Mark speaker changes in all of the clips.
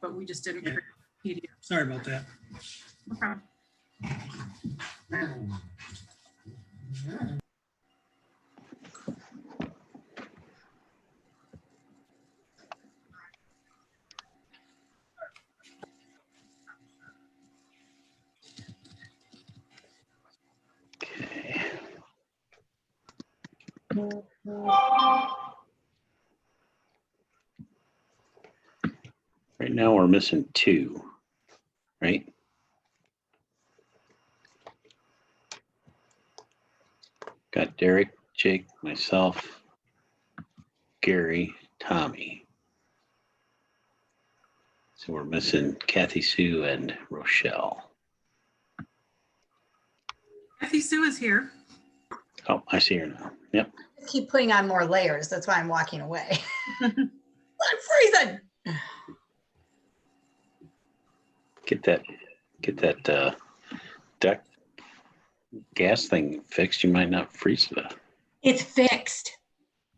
Speaker 1: but we just didn't create a PDF.
Speaker 2: Sorry about that.
Speaker 1: Okay.
Speaker 3: Right now we're missing 2, right? Got Derek, Jake, myself, Gary, Tommy. So we're missing Kathy Sue and Rochelle.
Speaker 1: Kathy Sue is here.
Speaker 3: Oh, I see her now. Yep.
Speaker 4: Keep putting on more layers. That's why I'm walking away. I'm freezing.
Speaker 3: Get that deck gas thing fixed. You might not freeze to death.
Speaker 4: It's fixed.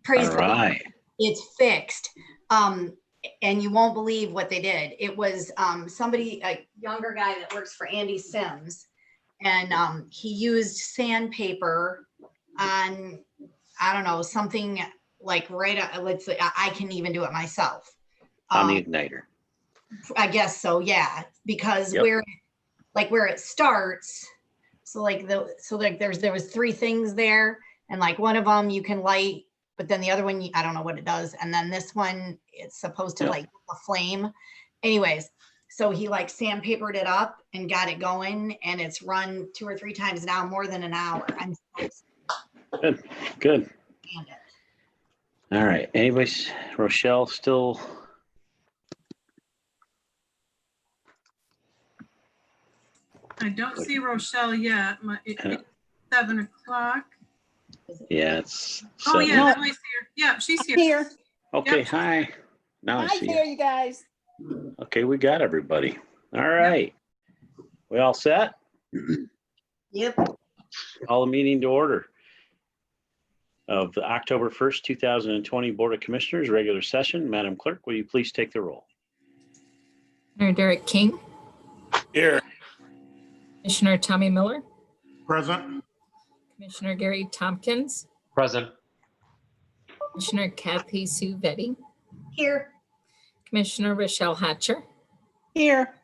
Speaker 4: Praise
Speaker 3: All
Speaker 4: the Lord.
Speaker 3: right.
Speaker 4: It's fixed. And you won't believe what they did. It was somebody, a younger guy that works for Andy Sims, and he used sandpaper on, I don't know, something like let's say I can even do it myself.
Speaker 3: On the igniter.
Speaker 4: I guess so, yeah, because
Speaker 3: Yep.
Speaker 4: where it starts, so there was 3 things there, and like one of them you can light, but then the other one I don't know what it does, and then this one it's supposed to
Speaker 3: Yep.
Speaker 4: like a flame. Anyways, so he like sandpapered it up and got it going, and it's run 2 or 3 times now, more than an hour. I'm so
Speaker 3: Good.
Speaker 4: stand it.
Speaker 3: All right. Anybody's Rochelle still?
Speaker 1: I don't see Rochelle yet. It's 7 o'clock.
Speaker 3: Yeah, it's.
Speaker 1: Oh,
Speaker 3: 7.
Speaker 1: yeah, now I see her. Yeah, she's here.
Speaker 5: Here.
Speaker 3: Okay.
Speaker 1: Yep.
Speaker 3: Hi. Now I
Speaker 5: Hi
Speaker 3: see
Speaker 5: there,
Speaker 3: you.
Speaker 5: you guys.
Speaker 3: Okay, we got everybody. All right. We all set?
Speaker 4: Yep.
Speaker 3: Call the meeting to order of the October 1st, 2020 Board of Commissioners regular session. Madam Clerk, will you please take the roll?
Speaker 6: Commissioner Derek King,
Speaker 7: Here.
Speaker 6: Commissioner Tommy Miller,
Speaker 7: Present.
Speaker 6: Commissioner Gary Tompkins,
Speaker 8: Present.
Speaker 6: Commissioner Kathy Sue Vetty,
Speaker 4: Here.
Speaker 6: Commissioner Rochelle Hatcher,
Speaker 5: Here.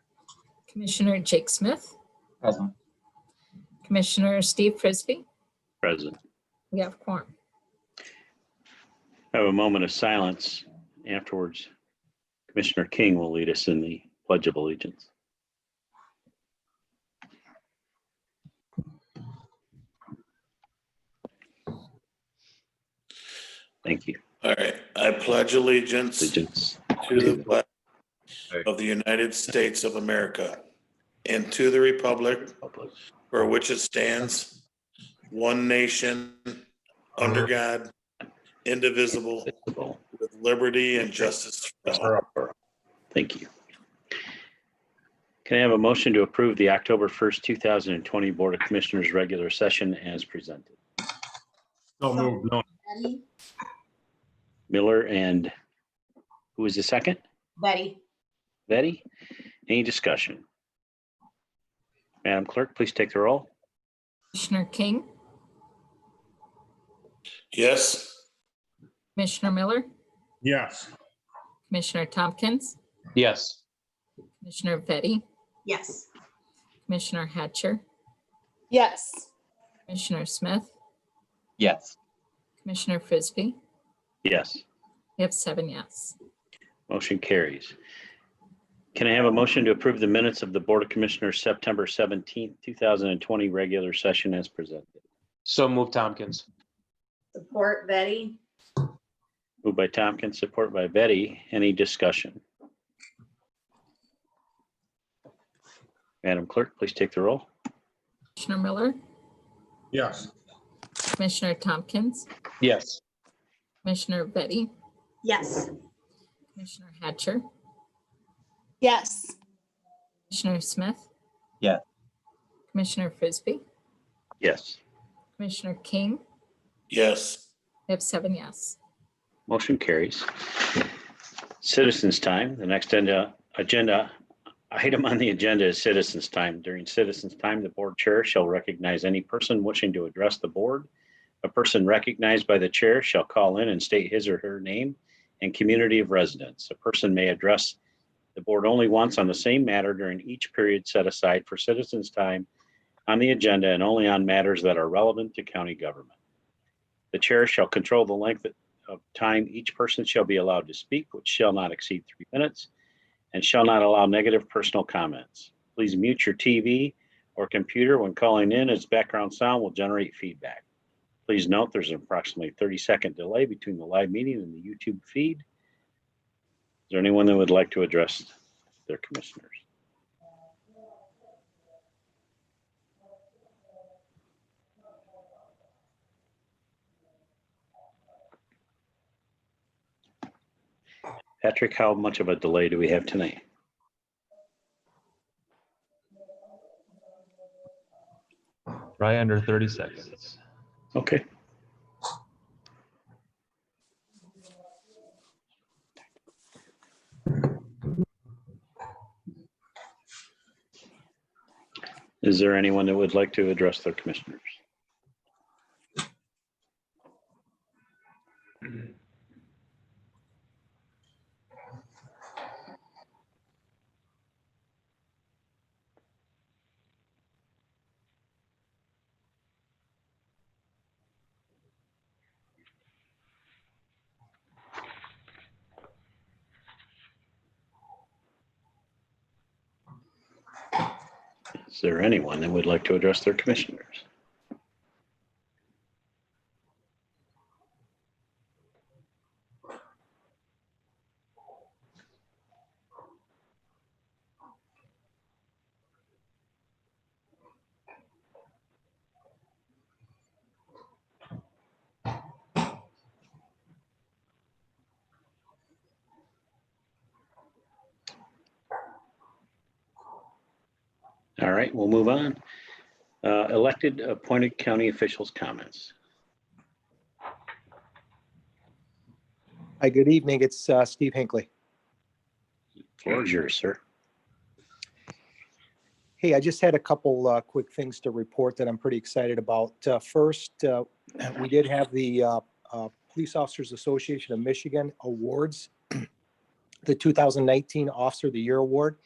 Speaker 6: Commissioner Jake Smith,
Speaker 8: Present.
Speaker 6: Commissioner Steve Frisbee.
Speaker 3: Present.
Speaker 6: We have quorum.
Speaker 3: Have a moment of silence. Afterwards, Commissioner King will lead us in the Pledge of Allegiance. Thank you.
Speaker 7: All right. I pledge allegiance
Speaker 3: Allegiance.
Speaker 7: to the flag of the United States of America and to the republic for which it stands, one nation, under God, indivisible, with liberty and justice for all.
Speaker 3: Thank you. Can I have a motion to approve the October 1st, 2020 Board of Commissioners regular session as presented?
Speaker 7: So moved. No.
Speaker 4: Betty.
Speaker 3: Miller and who was the second?
Speaker 4: Betty.
Speaker 3: Betty? Any discussion? Madam Clerk, please take the roll.
Speaker 6: Commissioner King,
Speaker 7: Yes.
Speaker 6: Commissioner Miller,
Speaker 7: Yes.
Speaker 6: Commissioner Tompkins,
Speaker 8: Yes.
Speaker 6: Commissioner Vetty,
Speaker 4: Yes.
Speaker 6: Commissioner Hatcher,
Speaker 5: Yes.
Speaker 6: Commissioner Smith,
Speaker 8: Yes.
Speaker 6: Commissioner Frisbee.
Speaker 3: Yes.
Speaker 6: We have 7 yes.
Speaker 3: Motion carries. Can I have a motion to approve the minutes of the Board of Commissioners September 17th, 2020 regular session as presented?
Speaker 8: So move Tompkins.
Speaker 4: Support Betty.
Speaker 3: Moved by Tompkins, support by Betty. Any discussion? Madam Clerk, please take the roll.
Speaker 6: Commissioner Miller,
Speaker 7: Yes.
Speaker 6: Commissioner Tompkins,
Speaker 8: Yes.
Speaker 6: Commissioner Vetty,
Speaker 4: Yes.
Speaker 6: Commissioner Hatcher,
Speaker 5: Yes.
Speaker 6: Commissioner Smith.
Speaker 8: Yeah.
Speaker 6: Commissioner Frisbee,
Speaker 3: Yes.
Speaker 6: Commissioner King.
Speaker 7: Yes.
Speaker 6: We have 7 yes.
Speaker 3: Motion carries. Citizens time. The next agenda item on the agenda is citizens' time. During citizens' time, the board chair shall recognize any person wishing to address the board. A person recognized by the chair shall call in and state his or her name and community of residence. A person may address the board only once on the same matter during each period set aside for citizens' time on the agenda and only on matters that are relevant to county government. The chair shall control the length of time each person shall be allowed to speak, which shall not exceed 3 minutes, and shall not allow negative personal comments. Please mute your TV or computer when calling in, as background sound will generate feedback. Please note there's an approximately 30-second delay between the live meeting and the YouTube feed. Is there anyone that would like to address their commissioners? Patrick, how much of a delay do we have tonight?
Speaker 8: Right under 30 seconds.
Speaker 3: Okay. Is there anyone that would like to address their commissioners? Is there anyone that would like to address their commissioners? All right, we'll move on. Elected appointed county officials' comments.
Speaker 2: Hi, good evening. It's Steve Hinckley.
Speaker 3: Floor is yours, sir.
Speaker 2: Hey, I just had a couple quick things to report that I'm pretty excited about. First, we did have the Police Officers Association of Michigan Awards, the 2019 Officer of the Year Award.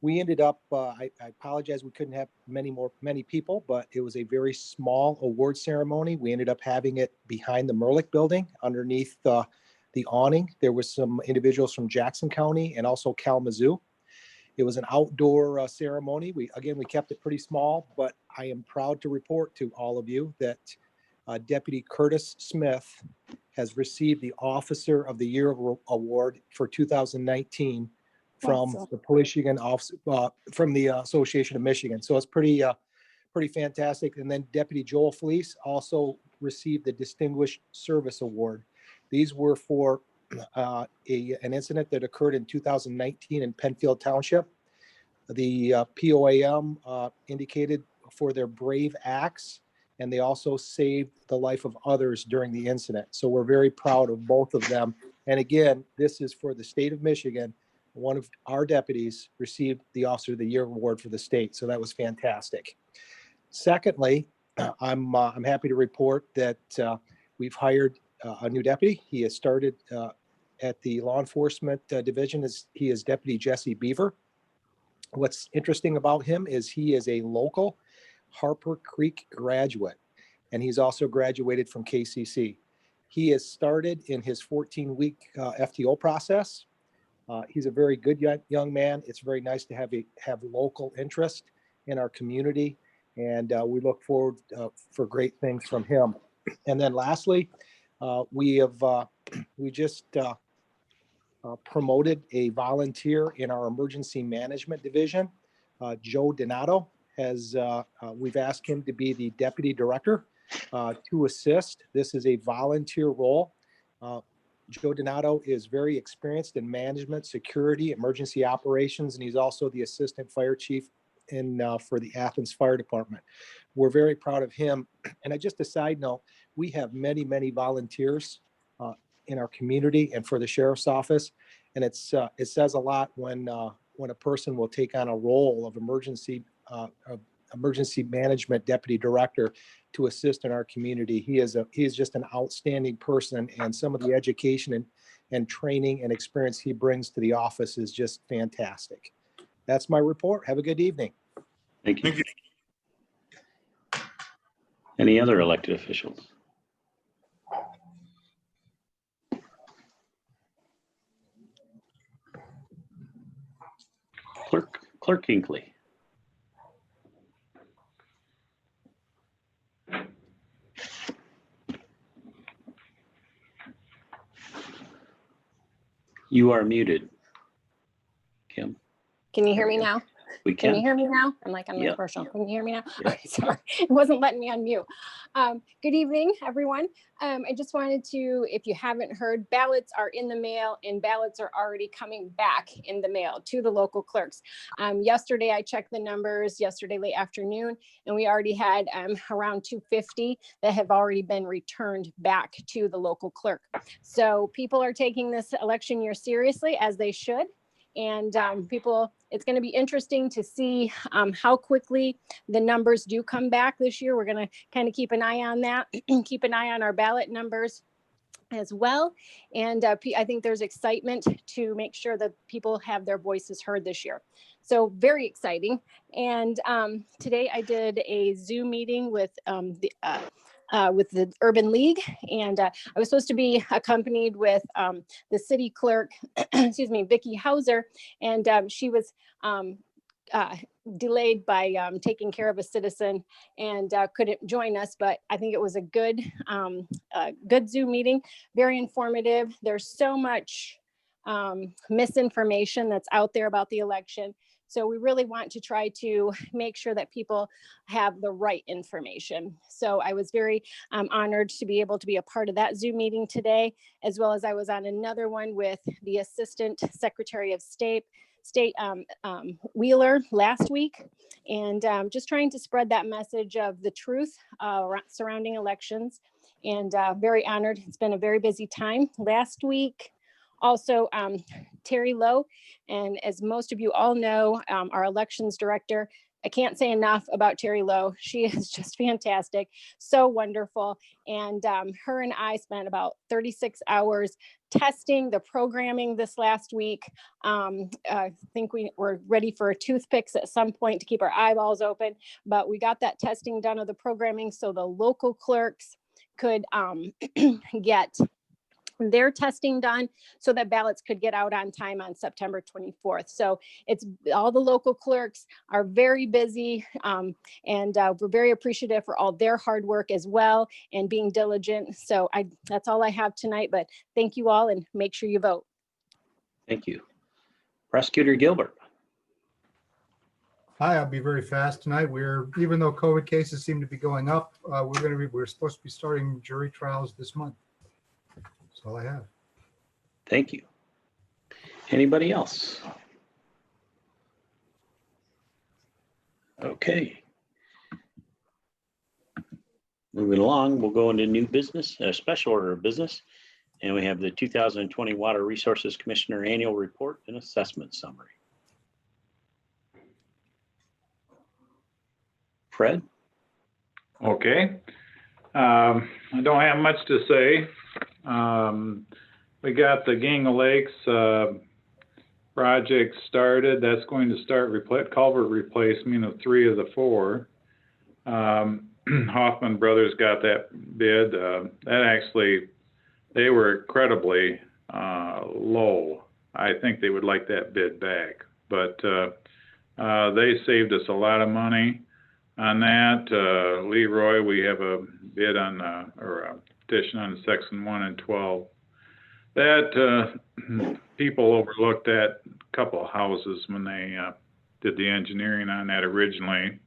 Speaker 2: We ended up, I apologize, we couldn't have many people, but it was a very small award ceremony. We ended up having it behind the Merlick building underneath the awning. There was some individuals from Jackson County and also Kalamazoo. It was an outdoor ceremony. We kept it pretty small, but I am proud to report to all of you that Deputy Curtis Smith has received the Officer of the Year Award for 2019 from
Speaker 5: Awesome.
Speaker 2: the Michigan office, from the Association of Michigan. So it's pretty fantastic. And then Deputy Joel Fleece also received the Distinguished Service Award. These were for an incident that occurred in 2019 in Penfield Township. The POAM indicated for their brave acts, and they also saved the life of others during the incident. So we're very proud of both of them. And again, this is for the state of Michigan. One of our deputies received the Officer of the Year Award for the state. So that was fantastic. Secondly, I'm happy to report that we've hired a new deputy. He has started at the law enforcement division. He is Deputy Jesse Beaver. What's interesting about him is he is a local Harper Creek graduate, and he's also graduated from KCC. He has started in his 14-week FTO process. He's a very good young man. It's very nice to have local interest in our community, and we look forward for great things from him. And then lastly, we just promoted a volunteer in our emergency management division. Joe Donato we've asked him to be the deputy director to assist. This is a volunteer role. Joe Donato is very experienced in management, security, emergency operations, and he's also the assistant fire chief for the Athens Fire Department. We're very proud of him. And just a side note, we have many volunteers in our community and for the sheriff's office. And it says a lot when a person will take on a role of emergency management deputy director to assist in our community. He is just an outstanding person, and some of the education and training and experience he brings to the office is just fantastic. That's my report. Have a good evening.
Speaker 3: Thank you.
Speaker 7: Thank you.
Speaker 3: Any other elected officials? Clerk Hinckley. You are muted, Kim.
Speaker 9: Can you hear me now?
Speaker 3: We
Speaker 9: Can you
Speaker 3: can.
Speaker 9: hear me now? I'm like on the
Speaker 3: Yeah.
Speaker 9: commercial. Can you hear me now?
Speaker 3: Yeah.
Speaker 9: Okay, sorry. It wasn't letting me unmute. Good evening, everyone. I just wanted to, if you haven't heard, ballots are in the mail and ballots are already coming back in the mail to the local clerks. Yesterday, I checked the numbers yesterday late afternoon, and we already had around 250 that have already been returned back to the local clerk. So people are taking this election year seriously, as they should. And it's going to be interesting to see how quickly the numbers do come back this year. We're going to kind of keep an eye on that, keep an eye on our ballot numbers as well. And I think there's excitement to make sure that people have their voices heard this year. So very exciting. And today I did a Zoom meeting with the Urban League, and I was supposed to be accompanied with the city clerk, excuse me, Vicki Hauser, and she was delayed by taking care of a citizen and couldn't join us. But I think it was a good Zoom meeting, very informative. There's so much misinformation that's out there about the election. So we really want to try to make sure that people have the right information. So I was very honored to be able to be a part of that Zoom meeting today, as well as I was on another one with the Assistant Secretary of State Wheeler last week, and just trying to spread that message of the truth surrounding elections, and very honored. It's been a very busy time. Last week, also, Terry Lowe, and as most of you all know, our elections director, I can't say enough about Terry Lowe. She is just fantastic, so wonderful. And her and I spent about 36 hours testing the programming this last week. I think we were ready for toothpicks at some point to keep our eyeballs open, but we got that testing done of the programming so the local clerks could get their testing done so that ballots could get out on time on September 24th. So it's all the local clerks are very busy, and we're very appreciative for all their hard work as well and being diligent. So that's all I have tonight, but thank you all and make sure you vote.
Speaker 3: Thank you. Prosecutor Gilbert.
Speaker 10: Hi, I'll be very fast tonight. Even though COVID cases seem to be going up, we're supposed to be starting jury trials this month. That's all I have.
Speaker 3: Thank you. Anybody else? Okay. Moving along, we'll go into new business, a special order of business, and we have the 2020 Water Resources Commissioner Annual Report and Assessment Summary. Fred?
Speaker 11: Okay. I don't have much to say. We got the Gang of Lakes project started. That's going to start culvert replacement of 3 of the 4. Hoffman Brothers got that bid. They were incredibly low. I think they would like that bid back, but they saved us a lot of money on that. Leroy, we have a bid on or a petition on section 1 and 12. That people overlooked that couple of houses when they did the engineering on that originally.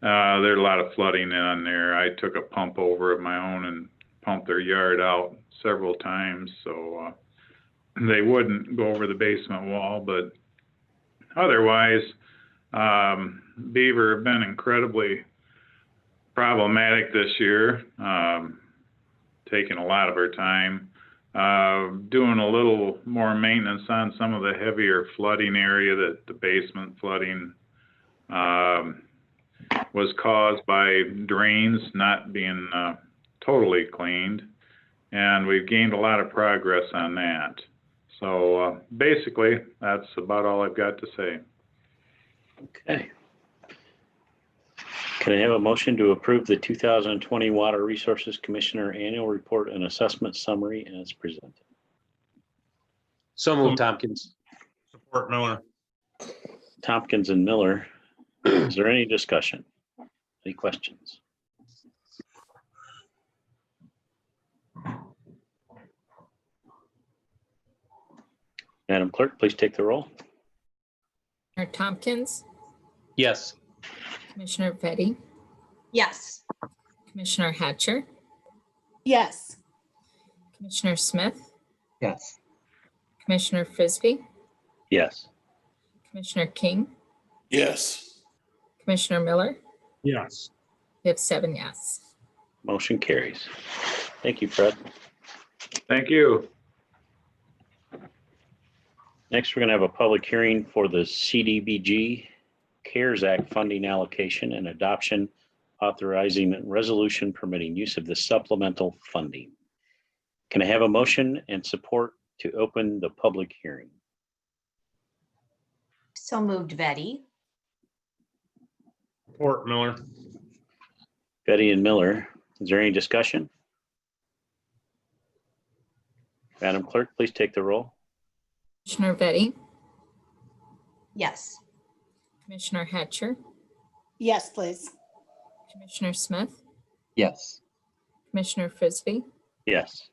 Speaker 11: There's a lot of flooding on there. I took a pump over of my own and pumped their yard out several times, so they wouldn't go over the basement wall. But otherwise, Beaver have been incredibly problematic this year, taking a lot of our time. doing a little more maintenance on some of the heavier flooding area, that the basement flooding was caused by drains not being totally cleaned. And we've gained a lot of progress on that. So basically, that's about all I've got to say.
Speaker 3: Okay. Can I have a motion to approve the 2020 Water Resources Commissioner Annual Report and Assessment Summary as presented?
Speaker 12: So moved, Tompkins.
Speaker 13: Support Miller.
Speaker 3: Tompkins and Miller. Is there any discussion? Any questions? Madam Clerk, please take the roll.
Speaker 6: Commissioner Tompkins,
Speaker 12: Yes.
Speaker 6: Commissioner Vetty,
Speaker 4: Yes.
Speaker 6: Commissioner Hatcher,
Speaker 5: Yes.
Speaker 6: Commissioner Smith,
Speaker 12: Yes.
Speaker 6: Commissioner Frisbee,
Speaker 3: Yes.
Speaker 6: Commissioner King,
Speaker 7: Yes.
Speaker 6: Commissioner Miller.
Speaker 13: Yes.
Speaker 6: We have 7 yes.
Speaker 3: Motion carries. Thank you, Fred.
Speaker 11: Thank you.
Speaker 3: Next, we're going to have a public hearing for the Cdbg CARES Act funding allocation and adoption, authorizing resolution permitting use of the supplemental funding. Can I have a motion and support to open the public hearing?
Speaker 4: So moved, Vetty.
Speaker 13: Support Miller.
Speaker 3: Betty and Miller, is there any discussion? Madam Clerk, please take the roll.
Speaker 6: Commissioner Vetty,
Speaker 4: Yes.
Speaker 6: Commissioner Hatcher,
Speaker 5: Yes, please.
Speaker 6: Commissioner Smith,
Speaker 12: Yes.
Speaker 6: Commissioner Frisbee,
Speaker 3: Yes.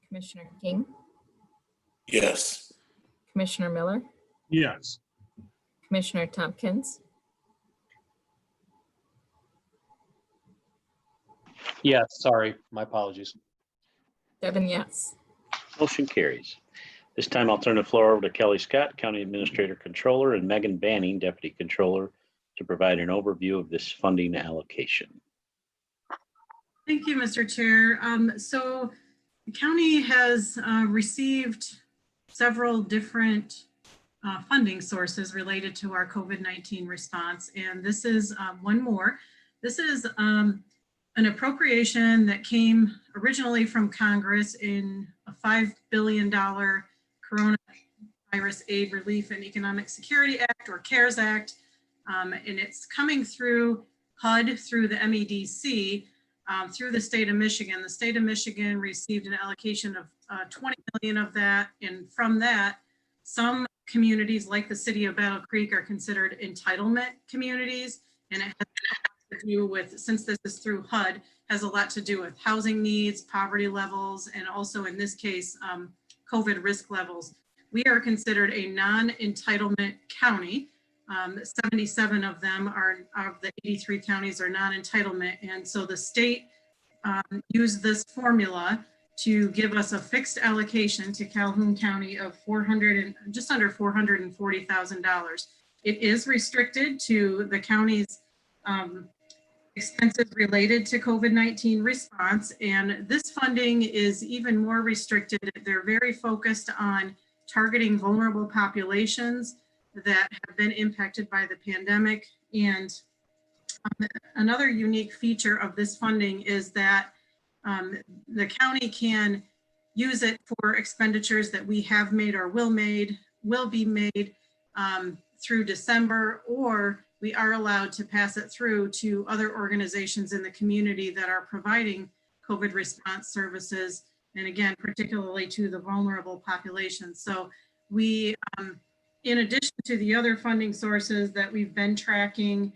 Speaker 6: Commissioner King,
Speaker 7: Yes.
Speaker 6: Commissioner Miller,
Speaker 13: Yes.
Speaker 6: Commissioner Tompkins,
Speaker 12: Yes, sorry, my apologies.
Speaker 6: 7 yes.
Speaker 3: Motion carries. This time I'll turn the floor over to Kelly Scott, County Administrator Controller, and Megan Banning, Deputy Controller, to provide an overview of this funding allocation.
Speaker 1: Thank you, Mr. Chair. So the county has received several different funding sources related to our COVID-19 response, and this is one more. This is an appropriation that came originally from Congress in a $5 billion Coronavirus Aid, Relief, and Economic Security Act, or CARES Act, and it's coming through HUD, through the MEDC, through the state of Michigan. The state of Michigan received an allocation of 20 million of that, and from that, some communities like the city of Battle Creek are considered entitlement communities, and it has a lot to do with, since this is through HUD, has a lot to do with housing needs, poverty levels, and also in this case, COVID risk levels. We are considered a non-entitlement county. 77 of them are, of the 83 counties are non-entitlement. And so the state used this formula to give us a fixed allocation to Calhoun County of just under $440,000. It is restricted to the county's expenses related to COVID-19 response. And this funding is even more restricted. They're very focused on targeting vulnerable populations that have been impacted by the pandemic. And another unique feature of this funding is that the county can use it for expenditures that we have made or will be made through December, or we are allowed to pass it through to other organizations in the community that are providing COVID response services, and again, particularly to the vulnerable populations. So we, in addition to the other funding sources that we've been tracking,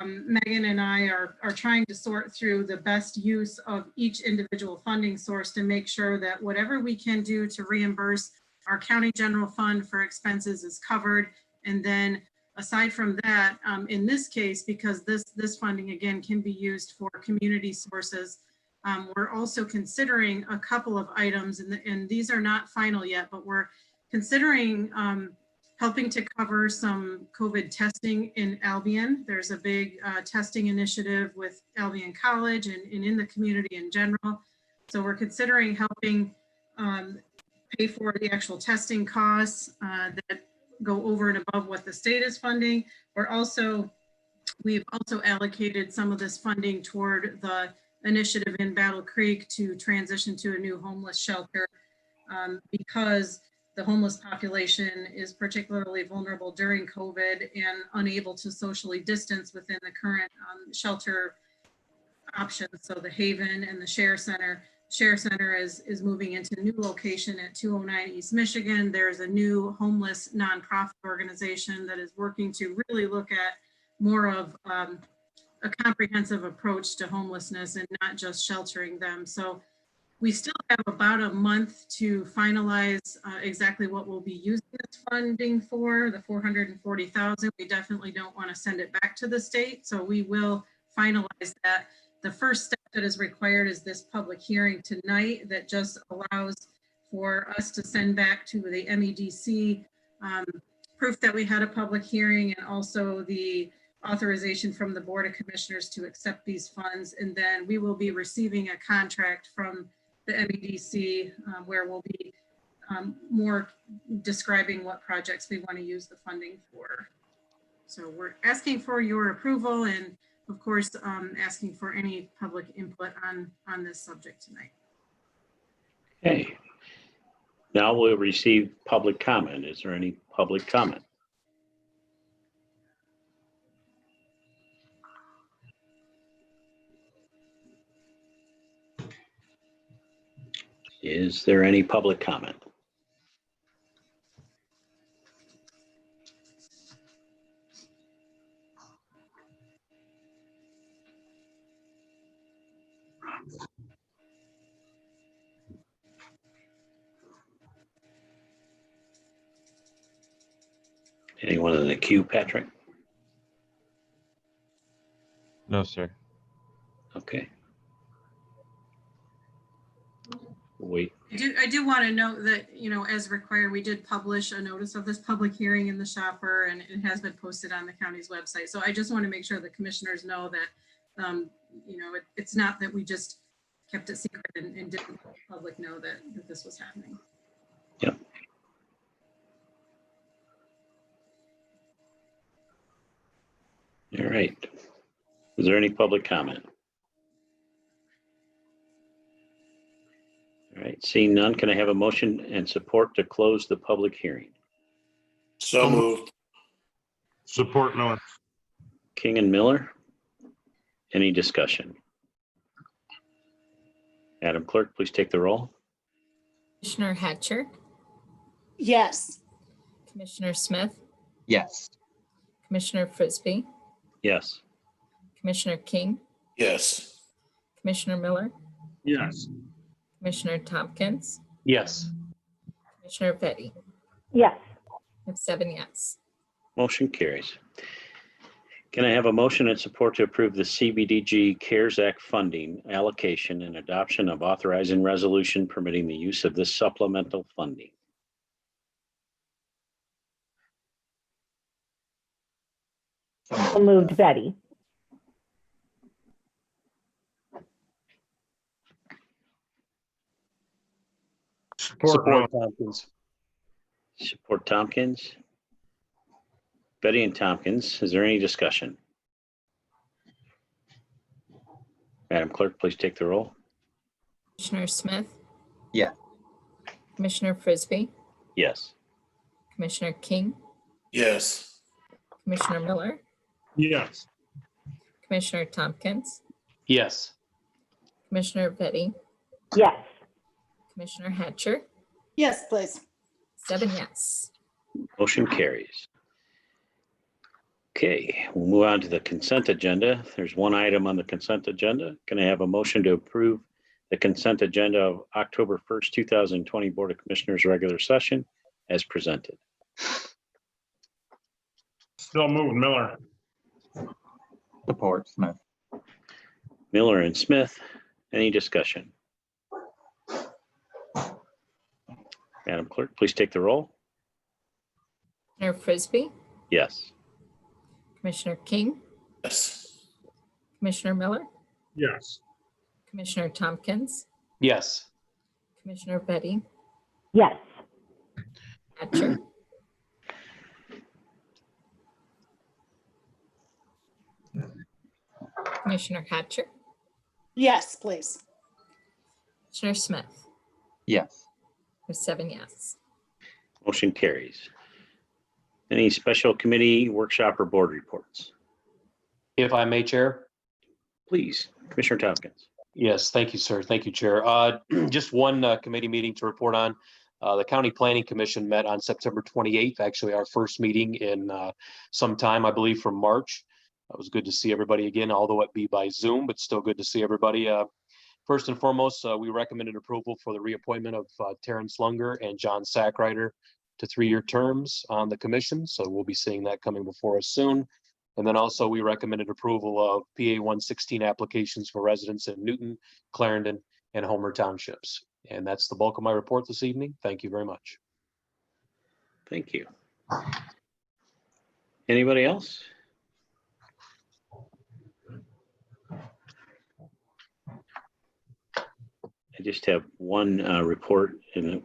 Speaker 1: Megan and I are trying to sort through the best use of each individual funding source to make sure that whatever we can do to reimburse our county general fund for expenses is covered. And then aside from that, in this case, because this funding again can be used for community sources, we're also considering a couple of items, and these are not final yet, but we're considering helping to cover some COVID testing in Albion. There's a big testing initiative with Albion College and in the community in general. So we're considering helping pay for the actual testing costs that go over and above what the state is funding. We've also allocated some of this funding toward the initiative in Battle Creek to transition to a new homeless shelter because the homeless population is particularly vulnerable during COVID and unable to socially distance within the current shelter options. So the Haven and the Share Center is moving into a new location at 209 East Michigan. There's a new homeless nonprofit organization that is working to really look at more of a comprehensive approach to homelessness and not just sheltering them. So we still have about a month to finalize exactly what we'll be using this funding for, the $440,000. We definitely don't want to send it back to the state, so we will finalize that. The first step that is required is this public hearing tonight that just allows for us to send back to the MEDC proof that we had a public hearing and also the authorization from the Board of Commissioners to accept these funds. And then we will be receiving a contract from the MEDC where we'll be more describing what projects we want to use the funding for. So we're asking for your approval and of course, asking for any public input on this subject tonight.
Speaker 3: Okay. Now we'll receive public comment. Is there any public comment? Is there any public comment? Anyone in the queue, Patrick?
Speaker 8: No, sir.
Speaker 3: Okay. Wait.
Speaker 1: I do want to note that, as required, we did publish a notice of this public hearing in the shopper and it has been posted on the county's website. So I just want to make sure the commissioners know that, it's not that we just kept it secret and didn't let the public know that this was happening.
Speaker 3: Yep. All right. Is there any public comment? All right, seeing none, can I have a motion and support to close the public hearing?
Speaker 7: So moved.
Speaker 13: Support Miller.
Speaker 3: King and Miller? Any discussion? Madam Clerk, please take the roll.
Speaker 6: Commissioner Hatcher,
Speaker 5: Yes.
Speaker 6: Commissioner Smith,
Speaker 12: Yes.
Speaker 6: Commissioner Frisbee,
Speaker 3: Yes.
Speaker 6: Commissioner King,
Speaker 7: Yes.
Speaker 6: Commissioner Miller,
Speaker 13: Yes.
Speaker 6: Commissioner Tompkins,
Speaker 12: Yes.
Speaker 6: Commissioner Petty.
Speaker 5: Yes.
Speaker 6: I have 7 yes.
Speaker 3: Motion carries. Can I have a motion and support to approve the CBDG CARES Act funding allocation and adoption of authorizing resolution permitting the use of this supplemental funding?
Speaker 14: So moved, Betty.
Speaker 13: Support Miller.
Speaker 12: Tompkins.
Speaker 3: Support Tompkins. Betty and Tompkins, is there any discussion? Madam Clerk, please take the roll.
Speaker 6: Commissioner Smith?
Speaker 12: Yeah.
Speaker 6: Commissioner Frisbee?
Speaker 3: Yes.
Speaker 6: Commissioner King?
Speaker 7: Yes.
Speaker 6: Commissioner Miller?
Speaker 13: Yes.
Speaker 6: Commissioner Tompkins?
Speaker 12: Yes.
Speaker 6: Commissioner Petty?
Speaker 14: Yes.
Speaker 6: Commissioner Hatcher?
Speaker 5: Yes, please.
Speaker 6: 7 yes.
Speaker 3: Motion carries. Okay, we'll move on to the consent agenda. There's one item on the consent agenda. Can I have a motion to approve the consent agenda of October 1st, 2020 Board of Commissioners regular session as presented?
Speaker 13: Still moving Miller.
Speaker 12: Support Smith.
Speaker 3: Miller and Smith, any discussion? Madam Clerk, please take the roll.
Speaker 6: Commissioner Frisbee?
Speaker 3: Yes.
Speaker 6: Commissioner King?
Speaker 7: Yes.
Speaker 6: Commissioner Miller?
Speaker 13: Yes.
Speaker 6: Commissioner Tompkins?
Speaker 12: Yes.
Speaker 6: Commissioner Betty,
Speaker 14: Yes.
Speaker 6: Hatcher, Commissioner Hatcher,
Speaker 5: Yes, please.
Speaker 6: Commissioner Smith,
Speaker 12: Yes.
Speaker 6: with 7 yes.
Speaker 3: Motion carries. Any special committee, workshop, or board reports?
Speaker 15: If I may, Chair?
Speaker 3: Please, Commissioner Tompkins.
Speaker 15: Yes, thank you, sir. Thank you, Chair. Just one committee meeting to report on. The County Planning Commission met on September 28th, actually our first meeting in some time, I believe, from March. It was good to see everybody again, although it be by Zoom, but still good to see everybody. First and foremost, we recommended approval for the reappointment of Terrence Lunger and John Sackrider to 3-year terms on the commission. So we'll be seeing that coming before us soon. And then also we recommended approval of PA 116 applications for residents in Newton, Clarendon, and Homer Townships. And that's the bulk of my report this evening. Thank you very much.
Speaker 3: Thank you. Anybody else? I just have one report, and it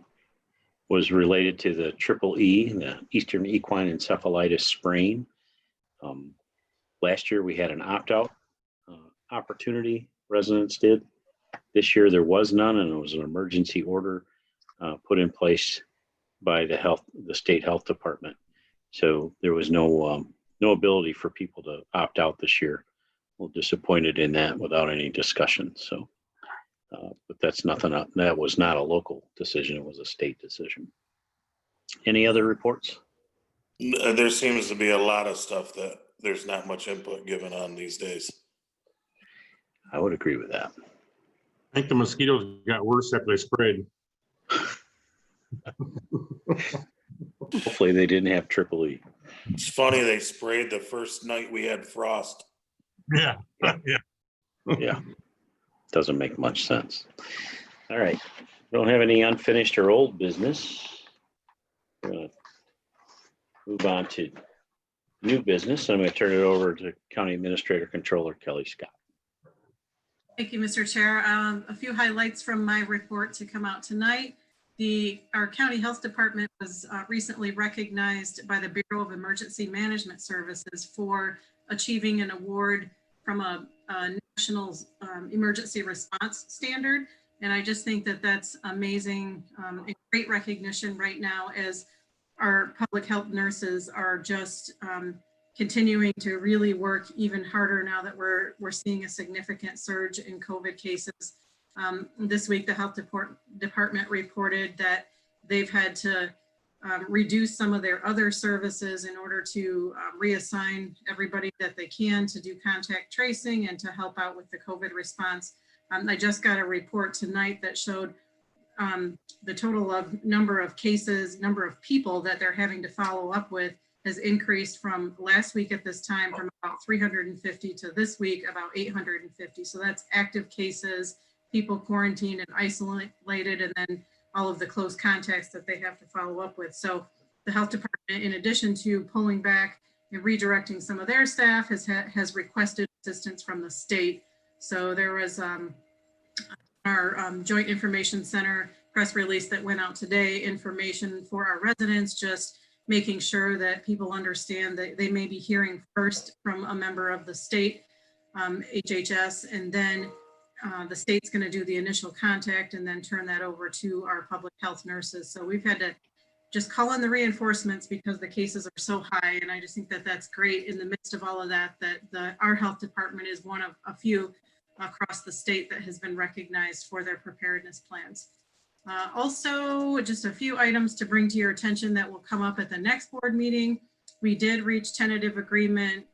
Speaker 3: was related to the EEE, the Eastern Equine Encephalitis sprain. Last year we had an opt-out opportunity, residents did. This year there was none, and it was an emergency order put in place by the state health department. So there was no ability for people to opt out this year. A little disappointed in that without any discussion. So, but that's nothing. That was not a local decision. It was a state decision. Any other reports?
Speaker 7: There seems to be a lot of stuff that there's not much input given on these days.
Speaker 3: I would agree with that.
Speaker 13: I think the mosquitoes got worse after they sprayed.
Speaker 3: Hopefully they didn't have EEE.
Speaker 7: It's funny, they sprayed the first night we had frost.
Speaker 13: Yeah, yeah.
Speaker 3: Yeah, doesn't make much sense. All right, don't have any unfinished or old business. We're gonna move on to new business. I'm going to turn it over to County Administrator Controller Kelly Scott.
Speaker 1: Thank you, Mr. Chair. A few highlights from my report to come out tonight. Our County Health Department was recently recognized by the Bureau of Emergency Management Services for achieving an award from a national emergency response standard. And I just think that that's amazing, a great recognition right now as our public health nurses are just continuing to really work even harder now that we're seeing a significant surge in COVID cases. This week, the health department reported that they've had to reduce some of their other services in order to reassign everybody that they can to do contact tracing and to help out with the COVID response. I just got a report tonight that showed the total of number of cases, number of people that they're having to follow up with has increased from last week at this time from about 350 to this week about 850. So that's active cases, people quarantined and isolated, and then all of the close contacts that they have to follow up with. So the health department, in addition to pulling back and redirecting some of their staff, has requested assistance from the state. So there was our Joint Information Center press release that went out today, information for our residents, just making sure that people understand that they may be hearing first from a member of the state, HHS, and then the state's going to do the initial contact and then turn that over to our public health nurses. So we've had to just call in the reinforcements because the cases are so high. And I just think that that's great in the midst of all of that, our health department is one of a few across the state that has been recognized for their preparedness plans. Also, just a few items to bring to your attention that will come up at the next board meeting. We did reach tentative agreement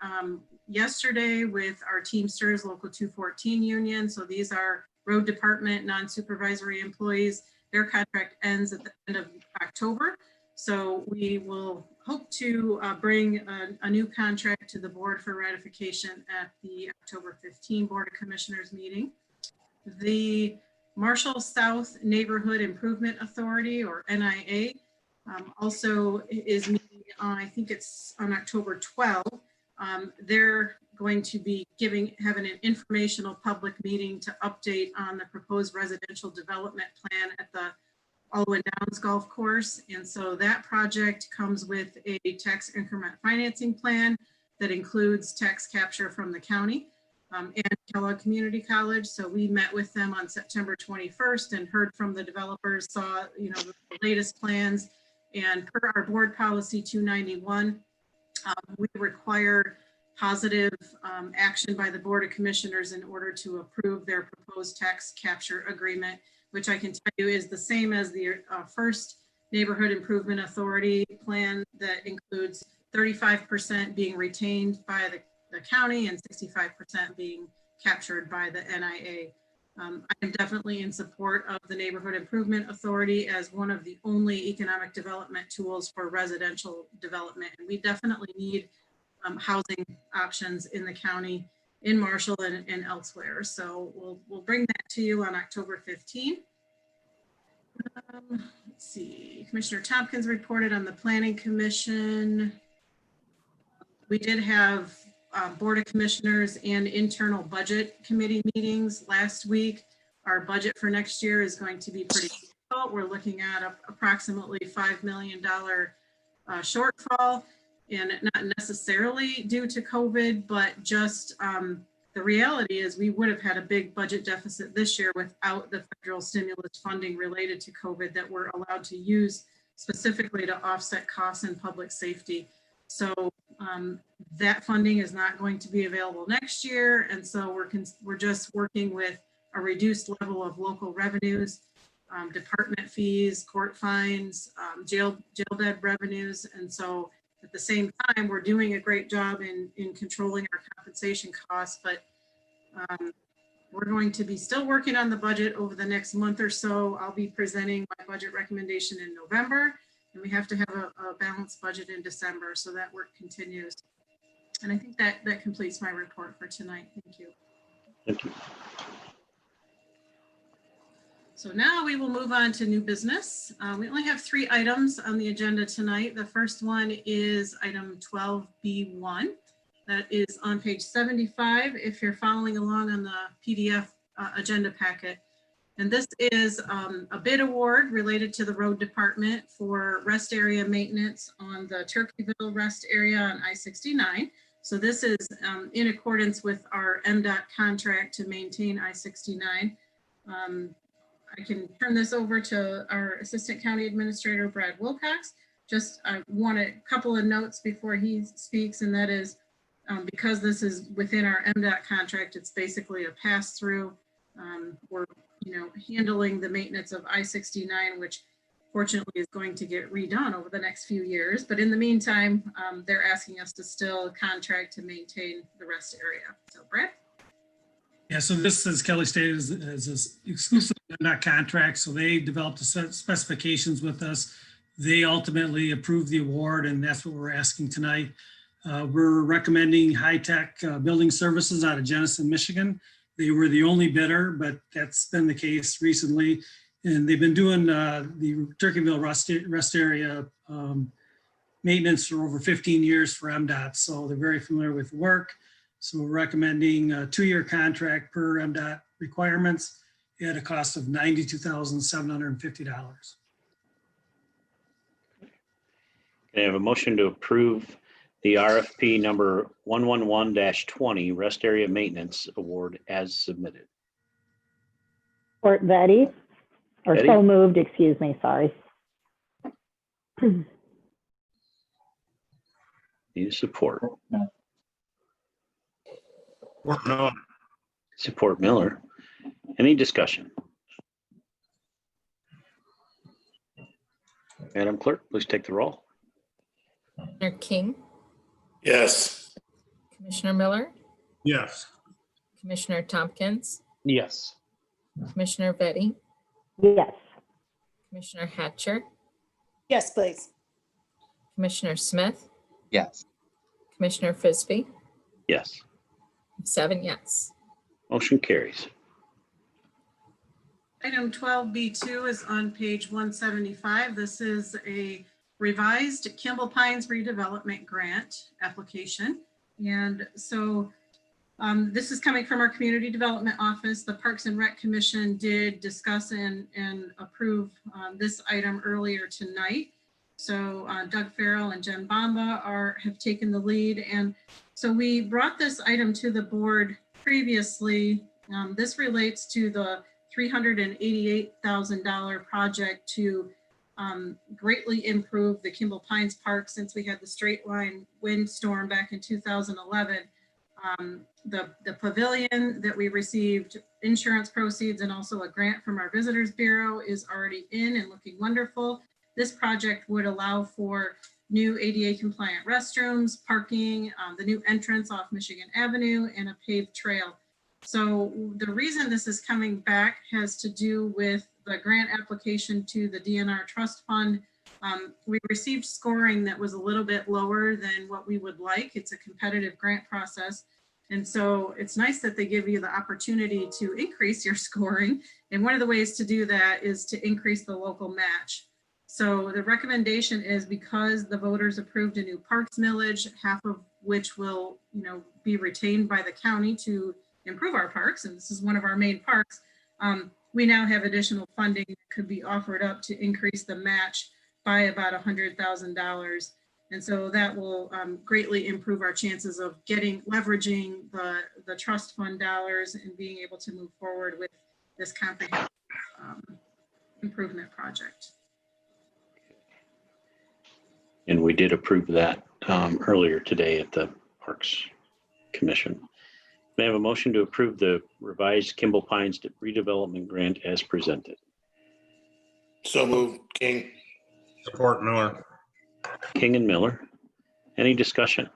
Speaker 1: yesterday with our Teamsters Local 214 union. So these are road department non-supervisory employees. Their contract ends at the end of October. So we will hope to bring a new contract to the board for ratification at the October 15 Board of Commissioners meeting. The Marshall South Neighborhood Improvement Authority, or NIA, also is meeting on, I think it's on October 12th. Their going to be having an informational public meeting to update on the proposed residential development plan at the Alwyn Downs Golf Course. And so that project comes with a tax increment financing plan that includes tax capture from the county and Kellogg Community College. So we met with them on September 21st and heard from the developers, saw the latest plans. And per our board policy 291, we require positive action by the Board of Commissioners in order to approve their proposed tax capture agreement, which I can tell you is the same as the first Neighborhood Improvement Authority plan that includes 35% being retained by the county and 65% being captured by the NIA. I am definitely in support of the Neighborhood Improvement Authority as one of the only economic development tools for residential development. And we definitely need housing options in the county, in Marshall and elsewhere. So we'll bring that to you on October 15th. Let's see, Commissioner Tompkins reported on the Planning Commission. We did have Board of Commissioners and internal budget committee meetings last week. Our budget for next year is going to be pretty difficult. We're looking at approximately $5 million shortfall, and not necessarily due to COVID, but just the reality is we would have had a big budget deficit this year without the federal stimulus funding related to COVID that we're allowed to use specifically to offset costs in public safety. So that funding is not going to be available next year. And so we're just working with a reduced level of local revenues, department fees, court fines, jail bed revenues. And so at the same time, we're doing a great job in controlling our compensation costs, but we're going to be still working on the budget over the next month or so. I'll be presenting my budget recommendation in November, and we have to have a balanced budget in December, so that work continues. And I think that completes my report for tonight. Thank you.
Speaker 3: Thank you.
Speaker 1: So now we will move on to new business. We only have 3 items on the agenda tonight. The first one is item 12B1. That is on page 75 if you're following along on the PDF agenda packet. And this is a bid award related to the road department for rest area maintenance on the Turkeyville rest area on I-69. So this is in accordance with our MDOT contract to maintain I-69. I can turn this over to our Assistant County Administrator, Brad Wilcox. Just I want a couple of notes before he speaks, and that is because this is within our MDOT contract, it's basically a pass-through. We're handling the maintenance of I-69, which fortunately is going to get redone over the next few years. But in the meantime, they're asking us to still contract to maintain the rest area. So Brad?
Speaker 16: Yeah, so this, as Kelly stated, is an exclusive MDOT contract. So they developed the specifications with us. They ultimately approved the award, and that's what we're asking tonight. We're recommending High Tech Building Services out of Jenison, Michigan. They were the only bidder, but that's been the case recently. And they've been doing the Turkeyville rest area maintenance for over 15 years for MDOT. So they're very familiar with the work. So we're recommending a 2-year contract per MDOT requirements at a cost of $92,750.
Speaker 3: Can I have a motion to approve the RFP number 111-20 Rest Area Maintenance Award as submitted?
Speaker 14: Support Betty, or
Speaker 3: Betty?
Speaker 14: so moved, excuse me, sorry.
Speaker 3: Need support.
Speaker 13: No.
Speaker 3: Support Miller. Any discussion? Madam Clerk, please take the roll.
Speaker 6: Commissioner King,
Speaker 7: Yes.
Speaker 6: Commissioner Miller,
Speaker 13: Yes.
Speaker 6: Commissioner Tompkins,
Speaker 15: Yes.
Speaker 6: Commissioner Betty,
Speaker 14: Yes.
Speaker 6: Commissioner Hatcher,
Speaker 5: Yes, please.
Speaker 6: Commissioner Smith,
Speaker 12: Yes.
Speaker 6: Commissioner Frisbee,
Speaker 3: Yes.
Speaker 6: 7 yes.
Speaker 3: Motion carries.
Speaker 1: Item 12B2 is on page 175. This is a revised Kimball Pines redevelopment grant application. And so This is coming from our Community Development Office. The Parks and Rec Commission did discuss and approve this item earlier tonight. So Doug Farrell and Jen Bomba have taken the lead. And so we brought this item to the board previously. This relates to the $388,000 project to greatly improve the Kimball Pines Park since we had the straight line windstorm back in 2011. The pavilion that we received insurance proceeds and also a grant from our Visitors Bureau is already in and looking wonderful. This project would allow for new ADA compliant restrooms, parking, the new entrance off Michigan Avenue, and a paved trail. So the reason this is coming back has to do with the grant application to the DNR Trust Fund. We received scoring that was a little bit lower than what we would like. It's a competitive grant process. And so it's nice that they give you the opportunity to increase your scoring. And one of the ways to do that is to increase the local match. So the recommendation is, because the voters approved a new parks millage, half of which will, be retained by the county to improve our parks, and this is one of our main parks, we now have additional funding that could be offered up to increase the match by about $100,000. And so that will greatly improve our chances of leveraging the trust fund dollars and being able to move forward with this comprehensive improvement project.
Speaker 3: And we did approve that earlier today at the Parks Commission. May I have a motion to approve the revised Kimball Pines redevelopment grant as presented?
Speaker 7: So moved, King.
Speaker 13: Support Miller.
Speaker 3: King and Miller. Any discussion?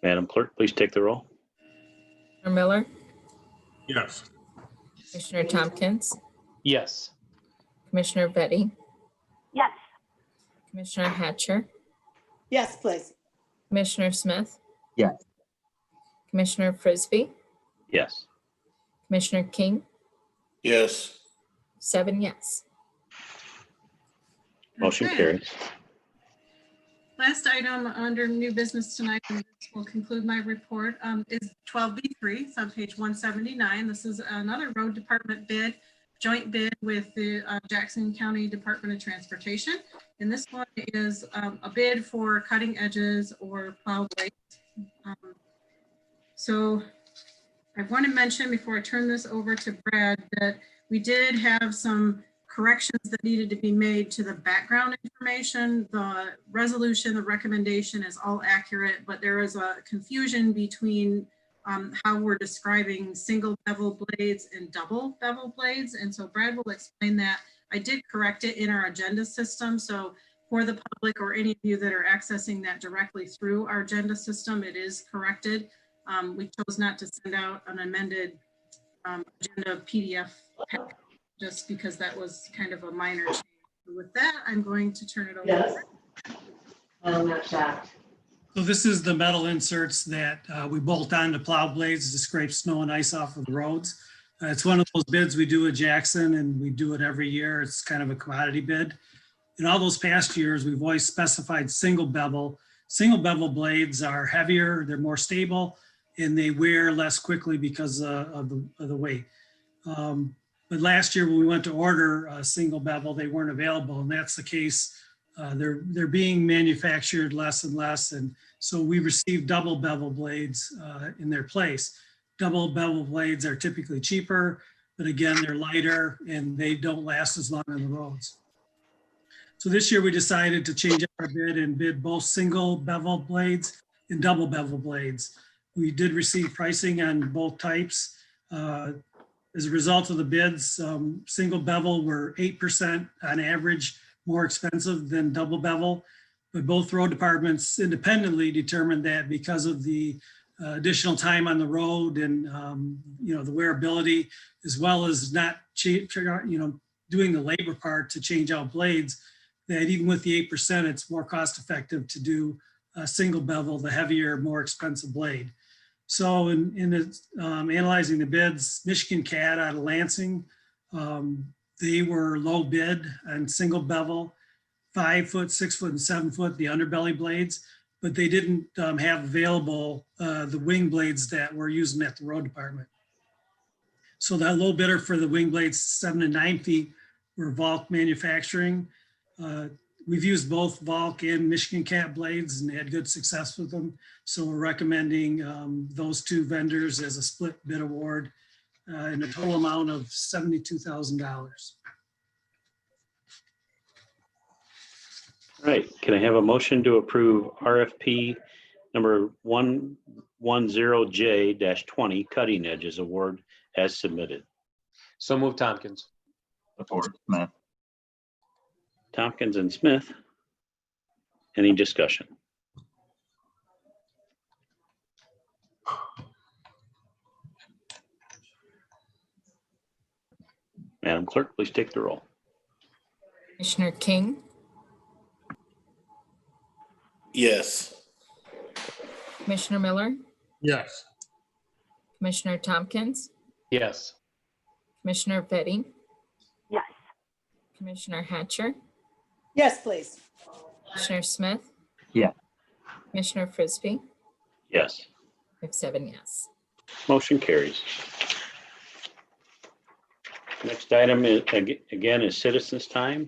Speaker 3: Madam Clerk, please take the roll.
Speaker 6: Commissioner Miller,
Speaker 13: Yes.
Speaker 6: Commissioner Tompkins,
Speaker 15: Yes.
Speaker 6: Commissioner Betty,
Speaker 14: Yes.
Speaker 6: Commissioner Hatcher,
Speaker 5: Yes, please.
Speaker 6: Commissioner Smith.
Speaker 12: Yes.
Speaker 6: Commissioner Frisbee,
Speaker 3: Yes.
Speaker 6: Commissioner King,
Speaker 7: Yes.
Speaker 6: 7 yes.
Speaker 3: Motion
Speaker 1: Okay.
Speaker 3: carries.
Speaker 1: Last item under new business tonight, and this will conclude my report, is 12B3. It's on page 179. This is another road department bid, joint bid with the Jackson County Department of Transportation. And this one is a bid for cutting edges or plow blades. So I want to mention before I turn this over to Brad that we did have some corrections that needed to be made to the background information. The resolution, the recommendation is all accurate, but there is a confusion between how we're describing single bevel blades and double bevel blades. And so Brad will explain that. I did correct it in our agenda system. So for the public or any of you that are accessing that directly through our agenda system, it is corrected. We chose not to send out an amended agenda PDF pack, just because that was kind of a minor change. With that, I'm going to turn it over.
Speaker 17: Yes. I'm not shocked.
Speaker 16: So this is the metal inserts that we bolt onto plow blades to scrape snow and ice off of the roads. It's one of those bids we do at Jackson, and we do it every year. It's kind of a commodity bid. In all those past years, we've always specified single bevel. Single bevel blades are heavier, they're more stable, and they wear less quickly because of the weight. But last year when we went to order a single bevel, they weren't available, and that's the case. They're being manufactured less and less, and so we received double bevel blades in their place. Double bevel blades are typically cheaper, but again, they're lighter and they don't last as long on the roads. So this year we decided to change up our bid and bid both single bevel blades and double bevel blades. We did receive pricing on both types. As a result of the bids, single bevel were 8% on average more expensive than double bevel, but both road departments independently determined that because of the additional time on the road and the wearability, as well as not doing the labor part to change out blades, that even with the 8%, it's more cost effective to do a single bevel, the heavier, more expensive blade. So in analyzing the bids, Michigan Cat out of Lansing, they were low bid on single bevel, 5 foot, 6 foot, and 7 foot, the underbelly blades. but they didn't have available the wing blades that we're using at the road department. So that low bidder for the wing blades 7 and 9 feet were Volk Manufacturing. We've used both Volk and Michigan Cat blades and had good success with them. So we're recommending those two vendors as a split bid award in a total amount of $72,000.
Speaker 3: All right, can I have a motion to approve RFP number 110J-20 Cutting Edges Award as submitted?
Speaker 15: So move Tompkins.
Speaker 12: Support Smith.
Speaker 3: Tompkins and Smith. Any discussion? Madam Clerk, please take the roll.
Speaker 6: Commissioner King,
Speaker 7: Yes.
Speaker 6: Commissioner Miller,
Speaker 13: Yes.
Speaker 6: Commissioner Tompkins,
Speaker 15: Yes.
Speaker 6: Commissioner Petty,
Speaker 14: Yes.
Speaker 6: Commissioner Hatcher,
Speaker 5: Yes, please.
Speaker 6: Commissioner Smith.
Speaker 12: Yeah.
Speaker 6: Commissioner Frisbee.
Speaker 3: Yes.
Speaker 6: I have 7 yes.
Speaker 3: Motion carries. Next item is, again, is citizens' time.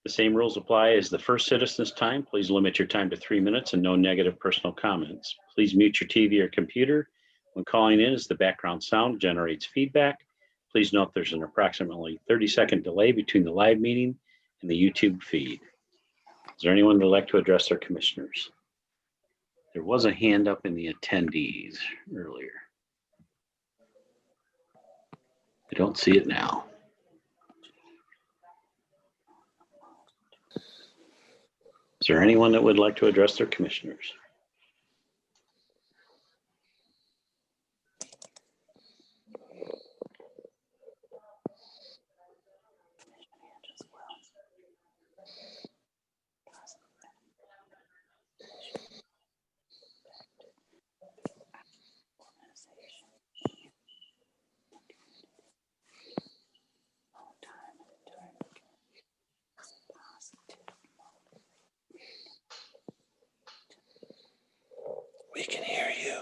Speaker 3: The same rules apply as the first citizens' time. Please limit your time to 3 minutes and no negative personal comments. Please mute your TV or computer when calling in, as the background sound generates feedback. Please note there's an approximately 30-second delay between the live meeting and the YouTube feed. Is there anyone that would like to address their commissioners? There was a hand up in the attendees earlier. I don't see it now. Is there anyone that would like to address their commissioners?
Speaker 7: We can hear you.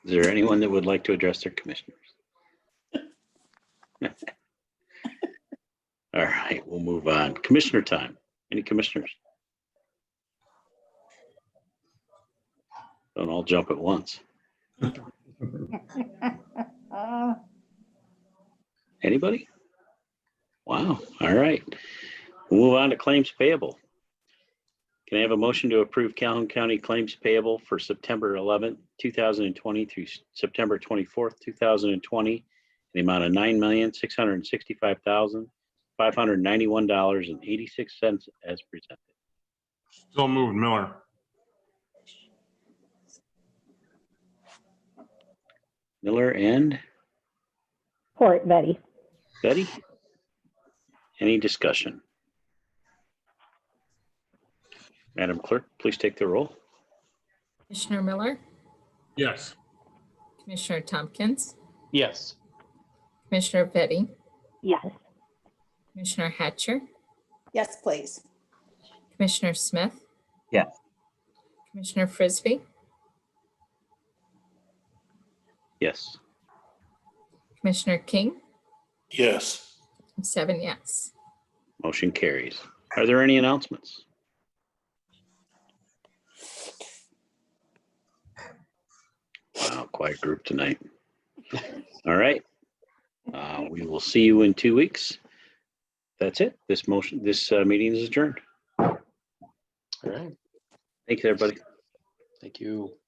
Speaker 3: Is there anyone that would like to address their commissioners? All right, we'll move on. Commissioner time. Any commissioners? Don't all jump at once. Anybody? Wow. All right. We'll move on to claims payable. Can I have a motion to approve Calhoun County claims payable for September 11th, 2020 through September 24th, 2020, in the amount of $9,665,591.86 as presented?
Speaker 13: So moved, Miller.
Speaker 3: Miller and
Speaker 14: Support Betty.
Speaker 3: Betty? Any discussion? Madam Clerk, please take the roll.
Speaker 6: Commissioner Miller,
Speaker 13: Yes.
Speaker 6: Commissioner Tompkins,
Speaker 15: Yes.
Speaker 6: Commissioner Petty,
Speaker 14: Yes.
Speaker 6: Commissioner Hatcher,
Speaker 5: Yes, please.
Speaker 6: Commissioner Smith.
Speaker 12: Yes.
Speaker 6: Commissioner Frisbee,
Speaker 3: Yes.
Speaker 6: Commissioner King,
Speaker 7: Yes.
Speaker 6: 7 yes.
Speaker 3: Motion carries. Are there any announcements? Wow, quiet group tonight. All right. We will see you in 2 weeks. That's it. This meeting is adjourned.
Speaker 15: All right.
Speaker 3: Thank you, everybody.
Speaker 15: Thank you.